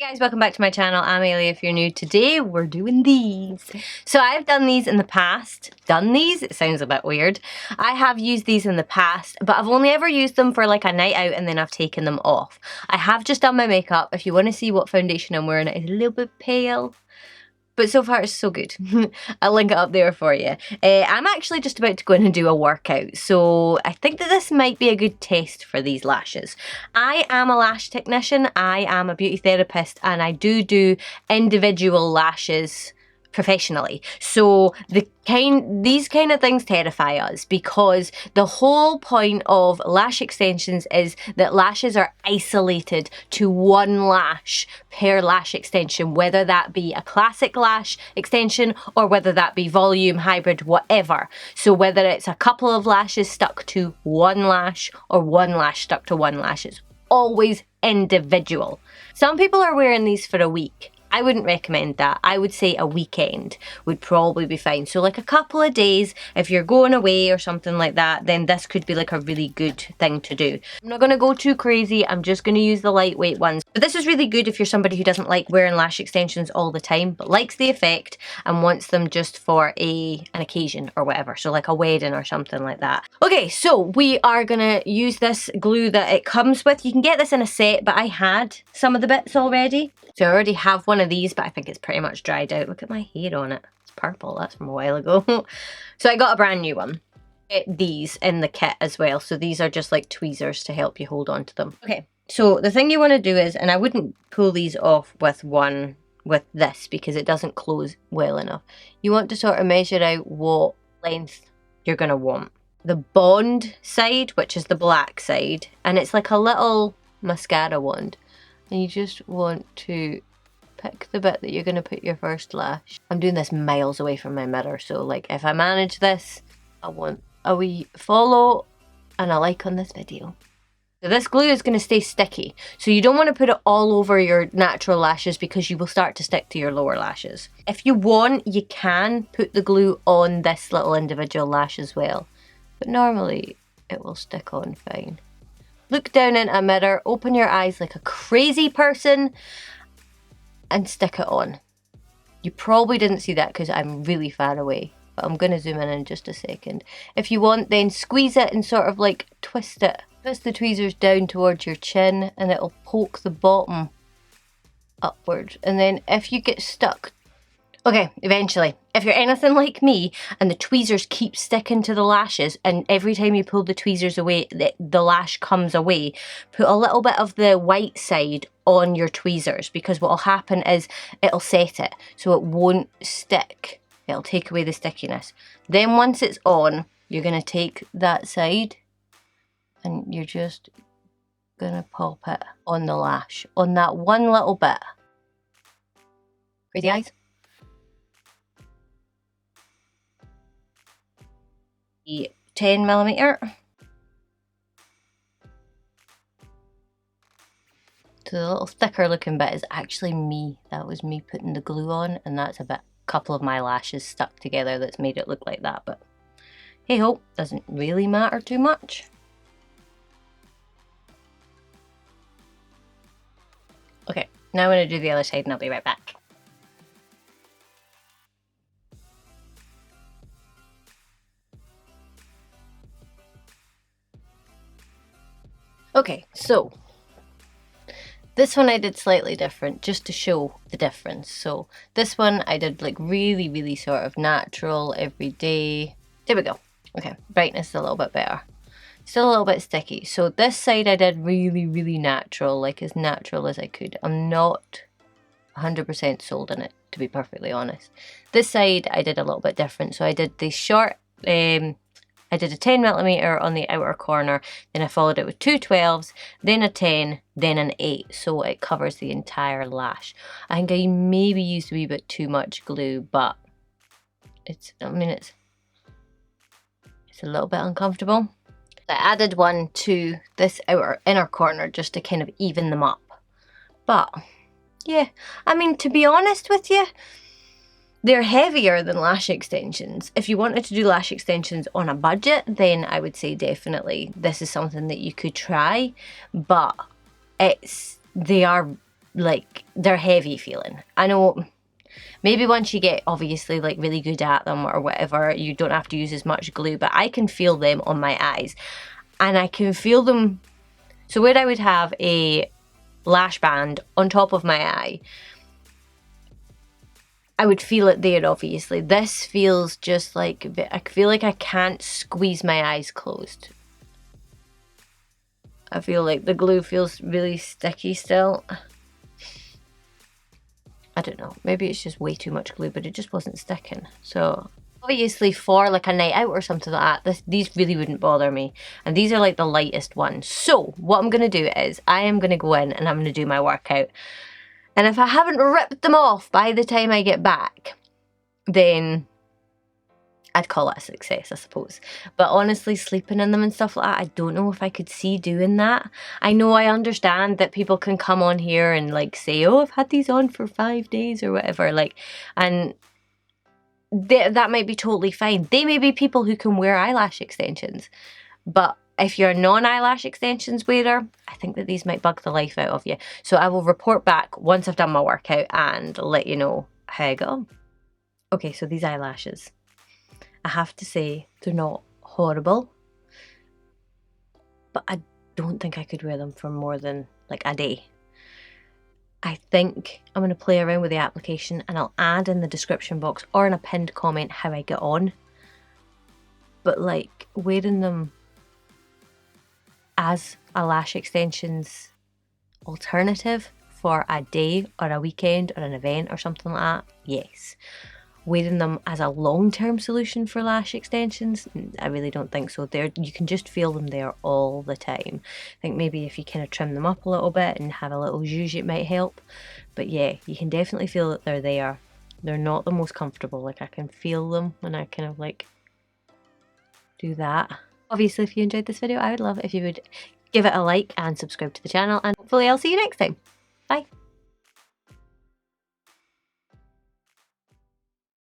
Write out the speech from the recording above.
Hey guys, welcome back to my channel. I'm Ailey if you're new. Today we're doing these. So I've done these in the past. It sounds a bit weird. I have used these in the past, but I've only ever used them for like a night out and then I've taken them off. I have just done my makeup. If you want to see what foundation I'm wearing, it is a little bit pale. But so far it's so good. I'll link it up there for you. I'm actually just about to go in and do a workout, so I think that this might be a good test for these lashes. I am a lash technician, I am a beauty therapist, and I do individual lashes professionally. So these kind of things terrify us because the whole point of lash extensions is that lashes are isolated to one lash per lash extension, whether that be a classic lash extension or whether that be volume, hybrid, whatever. So whether it's a couple of lashes stuck to one lash or one lash stuck to one lash, it's always individual. Some people are wearing these for a week. I wouldn't recommend that. I would say a weekend would probably be fine. So like a couple of days, if you're going away or something like that, then this could be like a really good thing to do. I'm not going to go too crazy. I'm just going to use the lightweight ones. But this is really good if you're somebody who doesn't like wearing lash extensions all the time, but likes the effect and wants them just for an occasion or whatever. So like a wedding or something like that. Okay, so we are going to use this glue that it comes with. You can get this in a set, but I had some of the bits already. So I already have one of these, but I think it's pretty much dried out. Look at my hair on it. It's purple. That's from a while ago. So I got a brand new one. Get these in the kit as well. So these are just like tweezers to help you hold on to them. Okay, so the thing you want to do is, and I wouldn't pull these off with this because it doesn't close well enough. You want to sort of measure out what length you're going to want. The bond side, which is the black side, and it's like a little mascara wand. And you just want to pick the bit that you're going to put your first lash. I'm doing this miles away from my mirror, so like if I manage this, I want a wee follow and a like on this video. So this glue is going to stay sticky, so you don't want to put it all over your natural lashes because you will start to stick to your lower lashes. If you want, you can put the glue on this little individual lash as well, but normally it will stick on fine. Look down in a mirror, open your eyes like a crazy person, and stick it on. You probably didn't see that because I'm really far away, but I'm going to zoom in just a second. If you want, then squeeze it and sort of like twist it. Twist the tweezers down towards your chin and it'll poke the bottom upwards. And then if you get stuck, okay, eventually, if you're anything like me and the tweezers keep sticking to the lashes and every time you pull the tweezers away, the lash comes away, put a little bit of the white side on your tweezers because what will happen is it'll set it so it won't stick. It'll take away the stickiness. Then once it's on, you're going to take that side and you're just going to pop it on the lash, on that one little bit. Crazy eyes? 10mm. So the little thicker looking bit is actually me. That was me putting the glue on, and that's a couple of my lashes stuck together that's made it look like that, but hey ho, doesn't really matter too much. Okay, now I'm going to do the other side and I'll be right back. Okay, so this one I did slightly different just to show the difference. So this one I did like really sort of natural, everyday. There we go. Okay, brightness is a little bit better. Still a little bit sticky. So this side I did really natural, like as natural as I could. I'm not 100% sold on it, to be perfectly honest. This side I did a little bit different. So I did the short, I did a 10mm on the outer corner, then I followed it with two 12s, then a 10, then an 8, so it covers the entire lash. I think I maybe used a wee bit too much glue, but it's a little bit uncomfortable. I added one to this inner corner just to kind of even them up. But yeah, I mean, to be honest with you, they're heavier than lash extensions. If you wanted to do lash extensions on a budget, then I would say definitely this is something that you could try, but they are like they're heavy feeling. I know maybe once you get obviously like really good at them or whatever, you don't have to use as much glue, but I can feel them on my eyes, and I can feel them. So where I would have a lash band on top of my eye, I would feel it there obviously. This feels just like, I feel like I can't squeeze my eyes closed. I feel like the glue feels really sticky still. I don't know, maybe it's just way too much glue, but it just wasn't sticking. So obviously for like a night out or something like that, these really wouldn't bother me. And these are like the lightest ones. So what I'm gonna do is I am gonna go in and I'm gonna do my workout. And if I haven't ripped them off by the time I get back, then I'd call it a success, I suppose. But honestly, sleeping in them and stuff like that, I don't know if I could see doing that. I know, I understand that people can come on here and like say, oh, I've had these on for 5 days or whatever, like, and that might be totally fine. They may be people who can wear eyelash extensions, but if you're a non-eyelash extensions wearer, I think that these might bug the life out of you. So I will report back once I've done my workout and let you know how I go. Okay, so these eyelashes, I have to say they're not horrible, but I don't think I could wear them for more than like a day. I think I'm going to play around with the application and I'll add in the description box or in a pinned comment how I get on. But like wearing them as a lash extensions alternative for a day or a weekend or an event or something like that, yes. Wearing them as a long-term solution for lash extensions, I really don't think so. You can just feel them there all the time. I think maybe if you kind of trim them up a little bit and have a little zhuzh, it might help. But yeah, you can definitely feel that they're there. They're not the most comfortable. Like I can feel them when I kind of like do that. Obviously, if you enjoyed this video, I would love it if you would give it a like and subscribe to the channel, and hopefully I'll see you next time. Bye.